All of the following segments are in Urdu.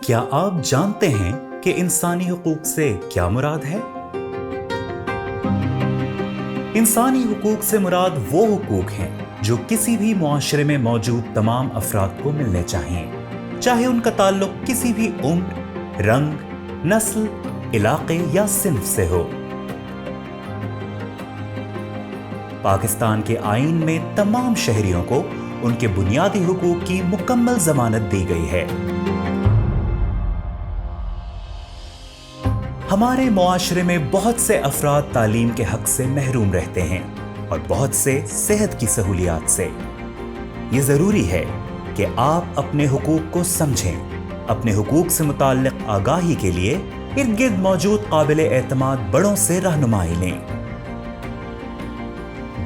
کیا آپ جانتے ہیں کہ انسانی حقوق سے کیا مراد ہے؟ انسانی حقوق سے مراد وہ حقوق ہیں جو کسی بھی معاشرے میں موجود تمام افراد کو ملنے چاہیے، چاہے ان کا تعلق کسی بھی عمر، رنگ، نسل، علاقے یا صنف سے ہو۔ پاکستان کے آئین میں تمام شہریوں کو ان کے بنیادی حقوق کی مکمل ضمانت دی گئی ہے۔ ہمارے معاشرے میں بہت سے افراد تعلیم کے حق سے محروم رہتے ہیں اور بہت سے صحت کی سہولیات سے۔ یہ ضروری ہے کہ آپ اپنے حقوق کو سمجھیں، اپنے حقوق سے متعلق آگاہی کے لیے ارد گرد موجود قابل اعتماد بڑوں سے رہنمائی لیں۔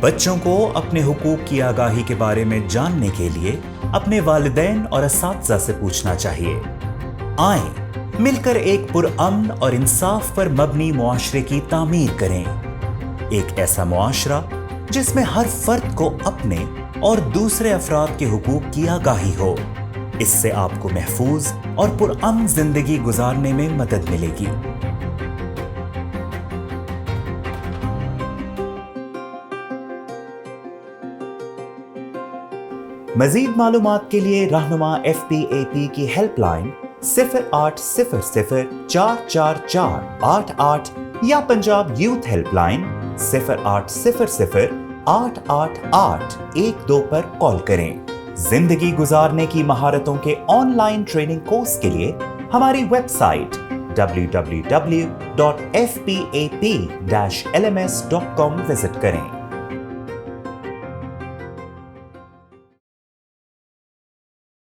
بچوں کو اپنے حقوق کی آگاہی کے بارے میں جاننے کے لیے اپنے والدین اور اساتذہ سے پوچھنا چاہیے۔ آئیں مل کر ایک پرامن اور انصاف پر مبنی معاشرے کی تعمیر کریں، ایک ایسا معاشرہ جس میں ہر فرد کو اپنے اور دوسرے افراد کے حقوق کی آگاہی ہو۔ اس سے آپ کو محفوظ اور پرامن زندگی گزارنے میں مدد ملے گی۔ مزید معلومات کے لیے رہنما FPAP کی ہیلپ لائن 0800 444 88 یا پنجاب یوتھ ہیلپ لائن 0800 888 12 پر کال کریں۔ زندگی گزارنے کی مہارتوں کے آن لائن ٹریننگ کورس کے لیے ہماری ویب سائٹ www.fpap-lms.com وزٹ کریں۔